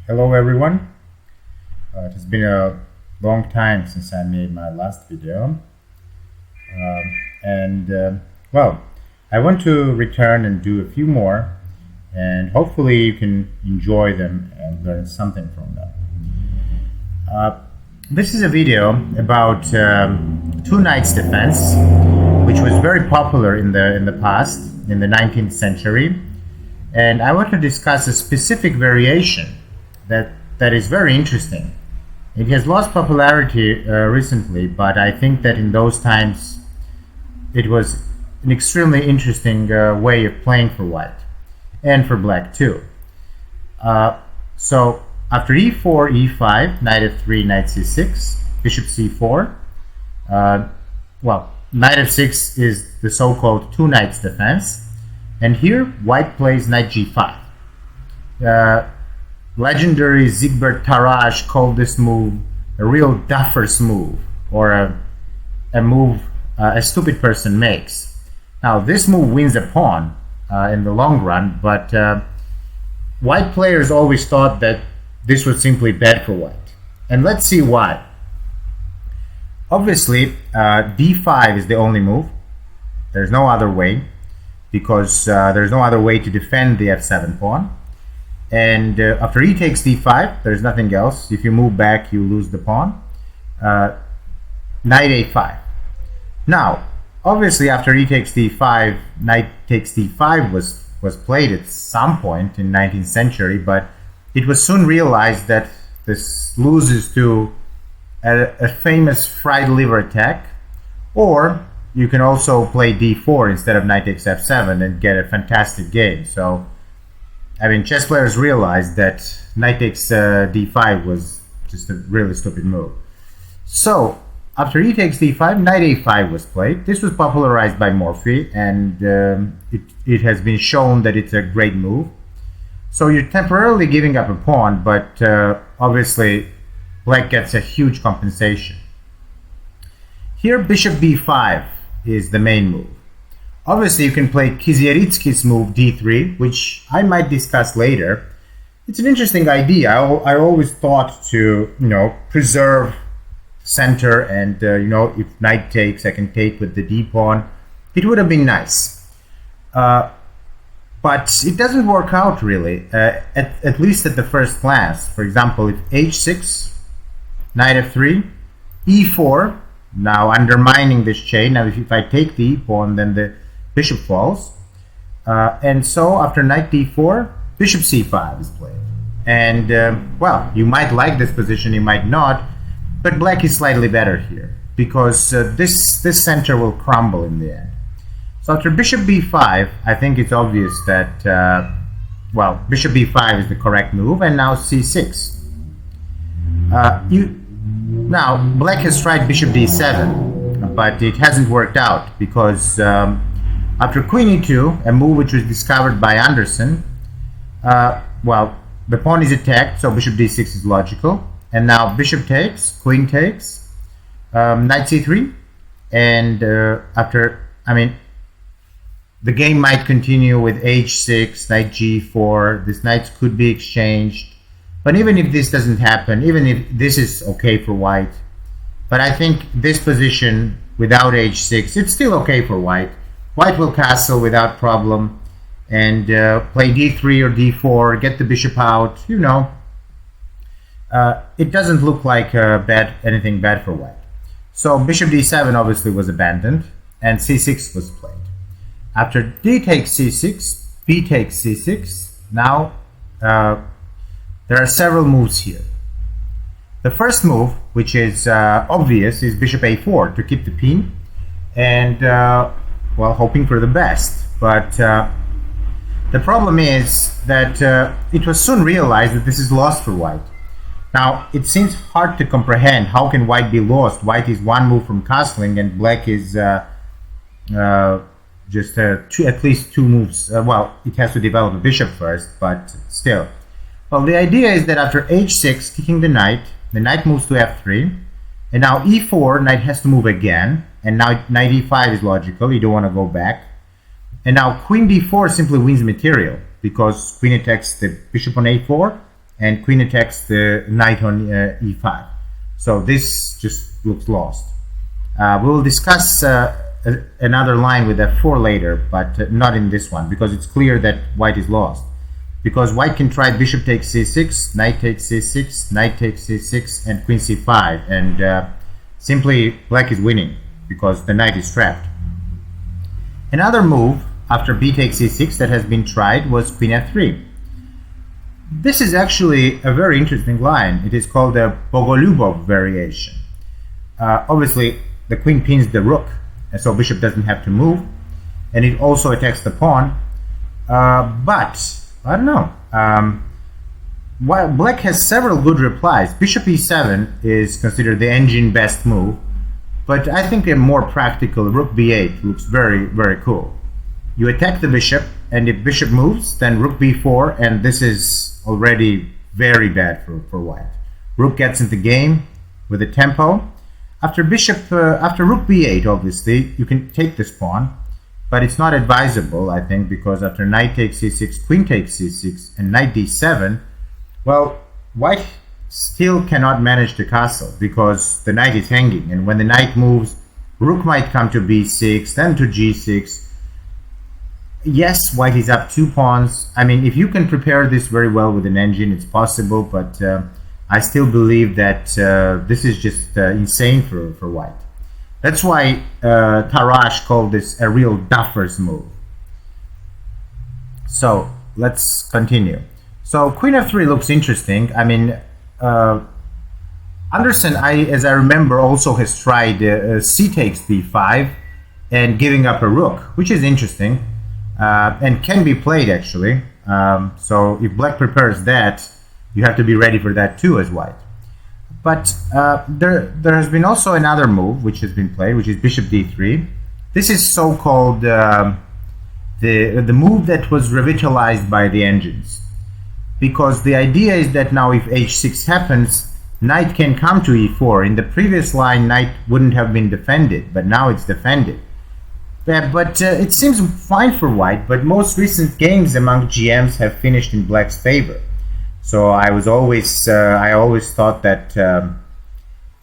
Hello everyone. It has been a long time since I made my last video. And I want to return and do a few more, and hopefully you can enjoy them and learn something from them. This is a video about two knights defense, which was very popular in the past, in the 19th century, and I want to discuss a specific variation that is very interesting. It has lost popularity recently, but I think that in those times it was an extremely interesting way of playing for white and for black too. So after e4, e5, knight f3, knight c6, bishop c4. Knight f6 is the so-called two knights defense, and here white plays knight g5. Legendary Siegbert Tarrasch called this move a real Duffer's move, or a move a stupid person makes. Now this move wins a pawn in the long run, but white players always thought that this was simply bad for white. And let's see why. Obviously, d5 is the only move. There's no other way, because there's no other way to defend the f7 pawn. And after e takes d5, there's nothing else. If you move back, you lose the pawn. Knight a5. Now, obviously, after e takes d5, knight takes d5 was played at some point in 19th century, but it was soon realized that this loses to a famous fried liver attack, or you can also play d4 instead of knight takes f7 and get a fantastic game. So I mean, chess players realized that knight takes d5 was just a really stupid move. So, after e takes d5, knight a5 was played. This was popularized by Morphy, and it has been shown that it's a great move. So you're temporarily giving up a pawn, but obviously black gets a huge compensation. Here, bishop b5 is the main move. Obviously, you can play Kizieritsky's move d3, which I might discuss later. It's an interesting idea. I always thought to, preserve center, and if knight takes, I can take with the d pawn. It would have been nice, but it doesn't work out really. At least at the first glance. For example, if h6, knight f3, e4, now undermining this chain. Now, if I take the e pawn, then the bishop falls, and so after knight d4, bishop c5 is played. And you might like this position, you might not, but black is slightly better here, because this center will crumble in the end. So after bishop b5, I think it's obvious that bishop b5 is the correct move, and now c6. Now black has tried bishop d7, but it hasn't worked out, because after queen e2, a move which was discovered by Anderson, the pawn is attacked, so bishop d6 is logical. And now bishop takes, queen takes, knight c3, and the game might continue with h6, knight g4. These knights could be exchanged. But even if this doesn't happen, even if this is okay for white, but I think this position without h6, it's still okay for white. White will castle without problem and play d3 or d4, get the bishop out. It doesn't look like anything bad for white. So bishop d7 obviously was abandoned, and c6 was played. After d takes c6, b takes c6. Now there are several moves here. The first move, which is obvious, is bishop a4 to keep the pin, and hoping for the best. But the problem is that it was soon realized that this is lost for white. Now, it seems hard to comprehend how can white be lost. White is one move from castling, and black is just at least two moves. It has to develop a bishop first, but still. Well, the idea is that after h6, kicking the knight moves to f3, and now e4, knight has to move again, and now knight e5 is logical, you don't want to go back. And now queen d4 simply wins material, because queen attacks the bishop on a4, and queen attacks the knight on e5. So this just looks lost. We will discuss another line with f4 later, but not in this one, because it's clear that white is lost. Because white can try bishop takes c6, knight takes c6, knight takes c6, and queen c5, and simply black is winning because the knight is trapped. Another move after b takes c6 that has been tried was queen f3. This is actually a very interesting line. It is called the Bogolubov variation. Obviously, the queen pins the rook, and so bishop doesn't have to move, and it also attacks the pawn. But I don't know. While black has several good replies, bishop e7 is considered the engine best move, but I think a more practical rook b8 looks very, very cool. You attack the bishop, and if bishop moves, then rook b4, and this is already very bad for white. Rook gets into the game with a tempo. After rook b8, obviously, you can take this pawn, but it's not advisable, I think, because after knight takes c6, queen takes c6, and knight d7, well, white still cannot manage the castle because the knight is hanging, and when the knight moves, rook might come to b6, then to g6. Yes, white is up 2 pawns. I mean, if you can prepare this very well with an engine, it's possible, but I still believe that this is just insane for white. That's why Tarrasch called this a real Duffer's move. So let's continue. So queen f3 looks interesting. I mean, Anderson, as I remember, also has tried c takes b5 and giving up a rook, which is interesting. And can be played actually. So if black prepares that, you have to be ready for that too as white. But there has been also another move which has been played, which is bishop d3. This is so-called the move that was revitalized by the engines, because the idea is that now if h6 happens, knight can come to e4. In the previous line, knight wouldn't have been defended, but now it's defended. But it seems fine for white, but most recent games among GMs have finished in black's favor. So I always thought that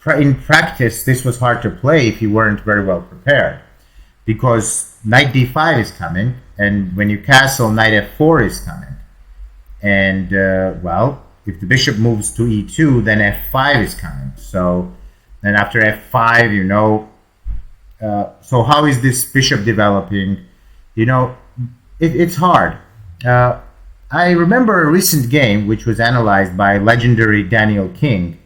in practice this was hard to play if you weren't very well prepared, because knight d5 is coming, and when you castle, knight f4 is coming, and well, if the bishop moves to e2, then f5 is coming. So then after f5, you know. So how is this bishop developing? You know, it's hard. I remember a recent game which was analyzed by legendary Daniel King,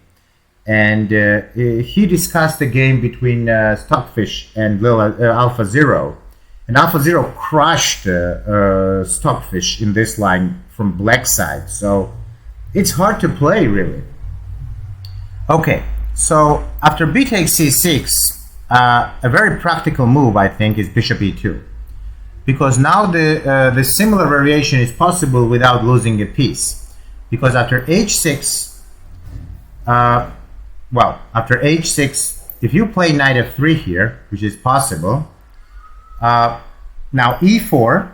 and he discussed the game between Stockfish and Alpha Zero, and Alpha Zero crushed Stockfish in this line from black side. So it's hard to play, really. Okay, so after b takes c6. A very practical move, I think, is bishop e2, because now the similar variation is possible without losing a piece. Because after h6, after h6, if you play knight f3 here, which is possible, now e4,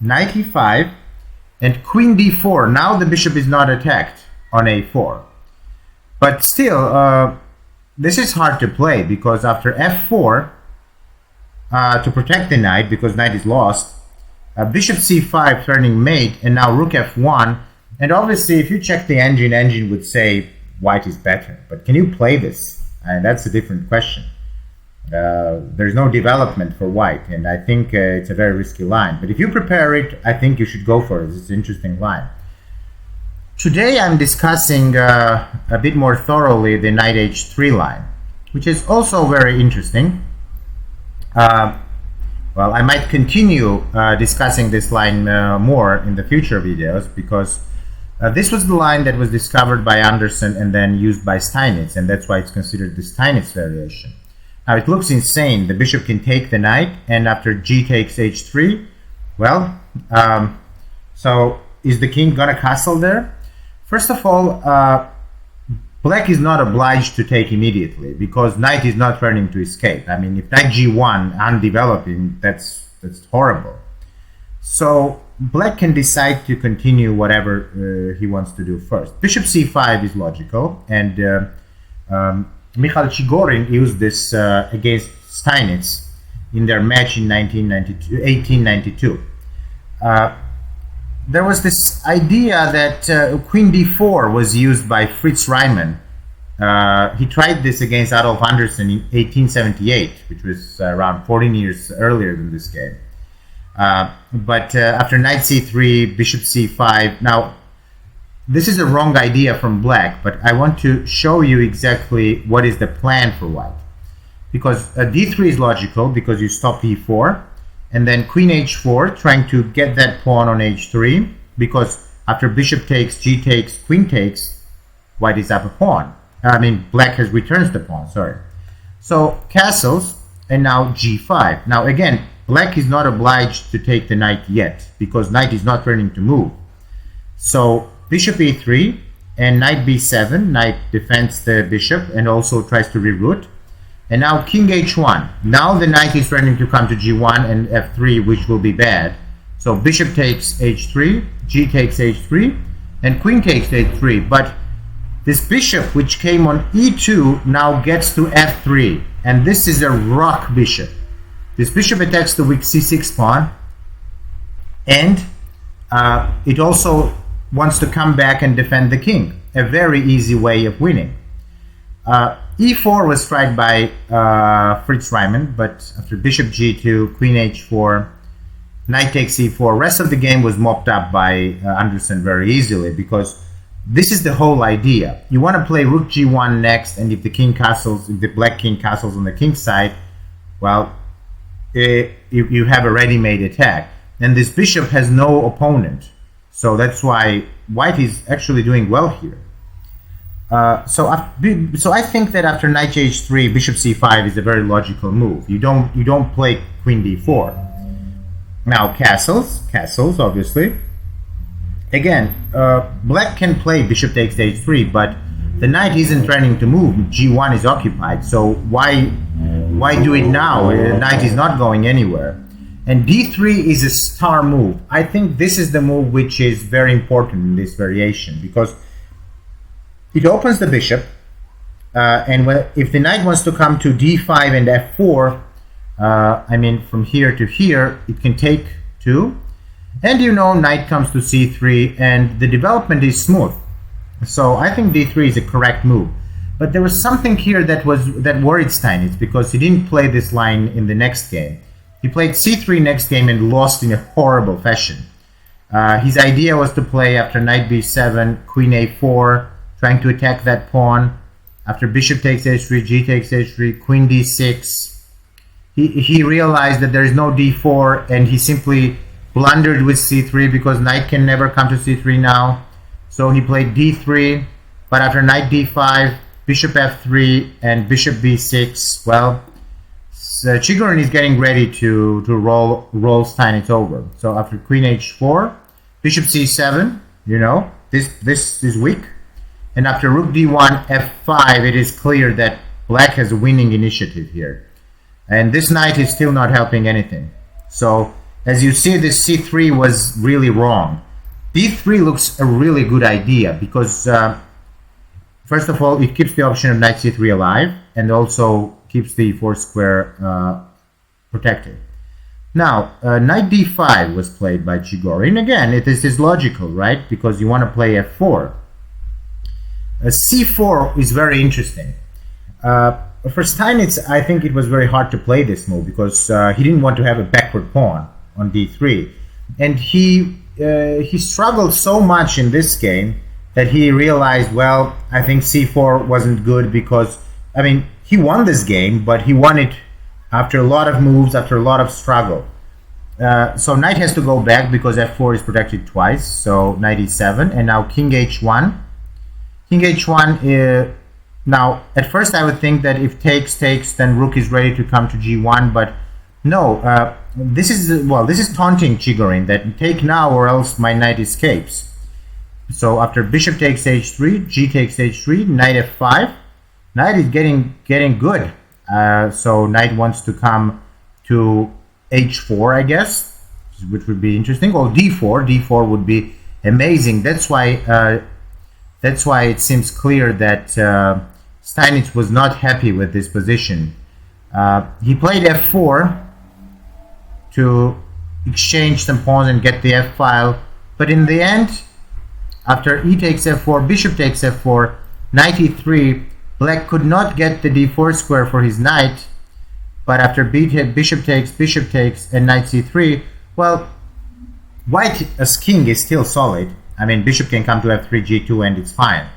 knight e5, and queen d4. Now the bishop is not attacked on a4, but still. This is hard to play, because after f4, to protect the knight, because knight is lost, bishop c5 turning mate, and now rook f1. And obviously, if you check the engine would say white is better. But can you play this? And that's a different question. There's no development for white, and I think it's a very risky line. But if you prepare it, I think you should go for it. It's an interesting line. Today I'm discussing a bit more thoroughly the knight h3 line, which is also very interesting. Well, I might continue discussing this line more in the future videos, because this was the line that was discovered by Anderson and then used by Steinitz, and that's why it's considered the Steinitz variation. Now it looks insane. The bishop can take the knight, and after g takes h3, well, so is the king gonna castle there? First of all, black is not obliged to take immediately, because knight is not turning to escape. I mean, if knight g1 undeveloping, that's horrible. So black can decide to continue whatever he wants to do first. Bishop c5 is logical, and Mikhail Chigorin used this against Steinitz in their match in 1892. There was this idea that queen d4 was used by Fritz Riemann. He tried this against Adolf Anderssen in 1878, which was around 14 years earlier than this game. But after knight c3, bishop c5. Now, this is a wrong idea from black, but I want to show you exactly what is the plan for white. Because d3 is logical, because you stop e4, and then queen h4, trying to get that pawn on h3, because after bishop takes, g takes, queen takes, white is up a pawn. Black has returns the pawn, sorry. So castles, and now g5. Now again, black is not obliged to take the knight yet, because knight is not turning to move. So bishop e3 and knight b7, knight defends the bishop and also tries to reroute. And now king h1. Now the knight is threatening to come to g1 and f3, which will be bad. So bishop takes h3, g takes h3, and queen takes h3. But this bishop, which came on e2, now gets to f3. And this is a rock bishop. This bishop attacks the weak c6 pawn. And it also wants to come back and defend the king. A very easy way of winning. e4 was tried by Fritz Riemann, but after bishop g2, queen h4, knight takes e4, rest of the game was mopped up by Anderssen very easily, because this is the whole idea. You want to play rook g1 next, and if the king castles, if the black king castles on the king's side, well, you have a ready-made attack. And this bishop has no opponent, so that's why white is actually doing well here. So I think that after knight h3, bishop c5 is a very logical move. You don't play queen d4. Now castles, obviously. Again, black can play bishop takes h3, but the knight isn't trying to move. g1 is occupied, so why do it now? The knight is not going anywhere. And d3 is a star move. I think this is the move which is very important in this variation, because it opens the bishop, and if the knight wants to come to d5 and f4, from here to here, it can take 2. And knight comes to c3, and the development is smooth. So I think d3 is a correct move. But there was something here that worried Steinitz, because he didn't play this line in the next game. He played c3 next game and lost in a horrible fashion. His idea was to play after knight b7, queen a4, trying to attack that pawn. After bishop takes h3, g takes h3, queen d6. He realized that there is no d4, and he simply blundered with c3, because knight can never come to c3 now. So he played d3, but after knight d5, bishop f3, and bishop b6, well, Chigorin is getting ready to roll Steinitz over. So after queen h4, bishop c7, this is weak. And after rook d1, f5, it is clear that black has a winning initiative here. And this knight is still not helping anything. So as you see, this c3 was really wrong. d3 looks a really good idea, because first of all, it keeps the option of knight c3 alive, and also keeps the e4 square protected. Now, knight d5 was played by Chigorin. Again, this is logical, right? Because you want to play f4. c4 is very interesting. For Steinitz, I think it was very hard to play this move, because he didn't want to have a backward pawn on d3. And he struggled so much in this game that he realized, well, I think c4 wasn't good, because, he won this game, but he won it after a lot of moves, after a lot of struggle. So knight has to go back, because f4 is protected twice, so knight e7, and now king h1. King h1, now at first I would think that if takes, then rook is ready to come to g1, but no, this is taunting Chigorin, that take now or else my knight escapes. So after bishop takes h3, g takes h3, knight f5, knight is getting good. So knight wants to come to h4, I guess. which would be interesting. Or d4. D4 would be amazing. That's why it seems clear that Steinitz was not happy with this position. He played f4 to exchange some pawns and get the f file, but in the end, after e takes f4, bishop takes f4, knight e3, black could not get the d4 square for his knight, but after bishop takes, and knight c3, well, white as king is still solid. I mean, bishop can come to f3, g2, and it's fine,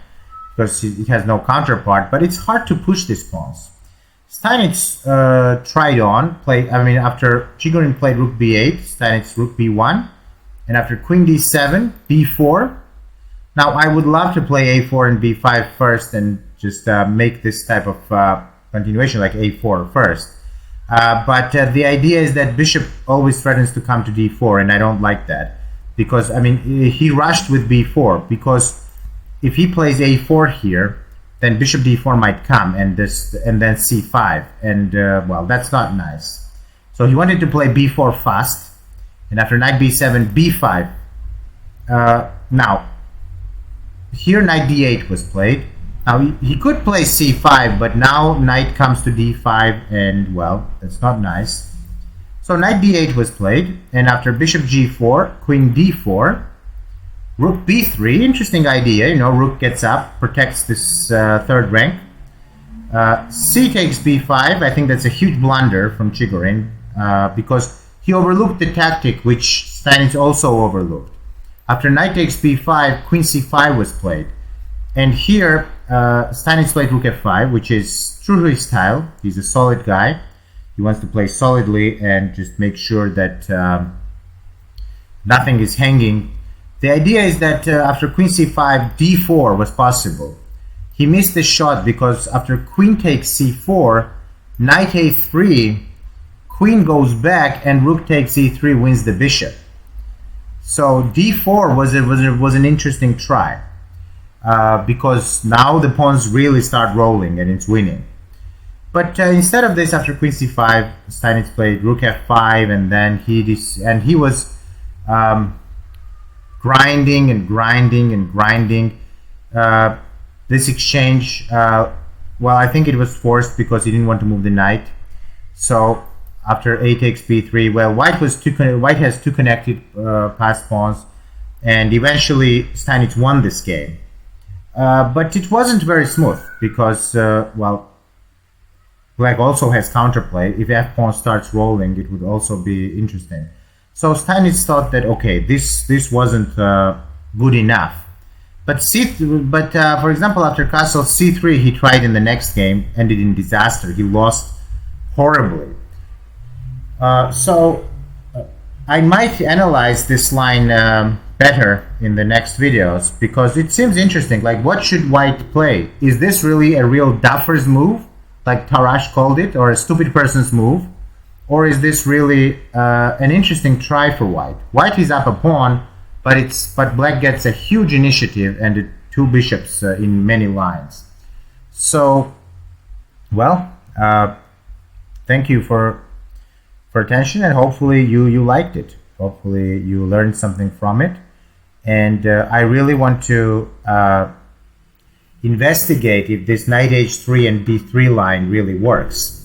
because it has no counterpart, but it's hard to push these pawns. Steinitz tried on, after Chigorin played rook b8, Steinitz rook b1, and after queen d7, b4. Now, I would love to play a4 and b5 first and just make this type of continuation like a4 first. But the idea is that bishop always threatens to come to d4, and I don't like that. Because, I mean, he rushed with b4, because if he plays a4 here, then bishop d4 might come, and then c5, and well, that's not nice. So he wanted to play b4 fast, and after knight b7, b5. Now, here knight d8 was played. Now he could play c5, but now knight comes to d5, and well, that's not nice. So knight d8 was played, and after bishop g4, queen d4, rook b3, interesting idea, you know, rook gets up, protects this third rank. C takes b5, I think that's a huge blunder from Chigorin, because he overlooked the tactic which Steinitz also overlooked. After knight takes b5, queen c5 was played. And here, Steinitz played rook f5, which is true to his style. He's a solid guy. He wants to play solidly and just make sure that nothing is hanging. The idea is that after queen c5, d4 was possible. He missed the shot because after queen takes c4, knight a3, queen goes back, and rook takes e3 wins the bishop. So d4 was an interesting try, because now the pawns really start rolling and it's winning. But instead of this, after queen c5, Steinitz played rook f5, and then he was grinding and grinding and grinding. This exchange, well, I think it was forced because he didn't want to move the knight. So after a takes b3, well, white has two connected passed pawns, and eventually Steinitz won this game. But it wasn't very smooth because, well, black also has counterplay. If f pawn starts rolling, it would also be interesting. So Steinitz thought that, okay, this wasn't good enough. But for example, after castle c3, he tried in the next game, ended in disaster. He lost horribly. So I might analyze this line better in the next videos, because it seems interesting. Like, what should white play? Is this really a real Duffer's move, like Tarrasch called it, or a stupid person's move? Or is this really an interesting try for white? White is up a pawn, but black gets a huge initiative and two bishops in many lines. So, well, thank you for attention, and hopefully you liked it. Hopefully you learned something from it. And I really want to investigate if this knight h3 and b3 line really works.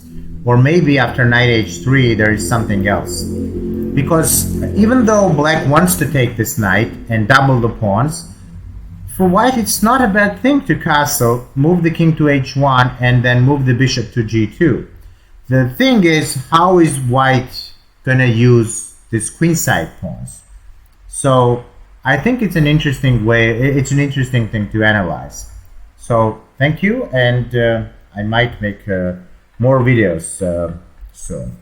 Or maybe after knight h3 there is something else. Because even though black wants to take this knight and double the pawns, for white it's not a bad thing to castle, move the king to h1, and then move the bishop to g2. The thing is, how is white gonna use this queenside pawns? So I think it's an interesting thing to analyze. So thank you, and I might make more videos soon.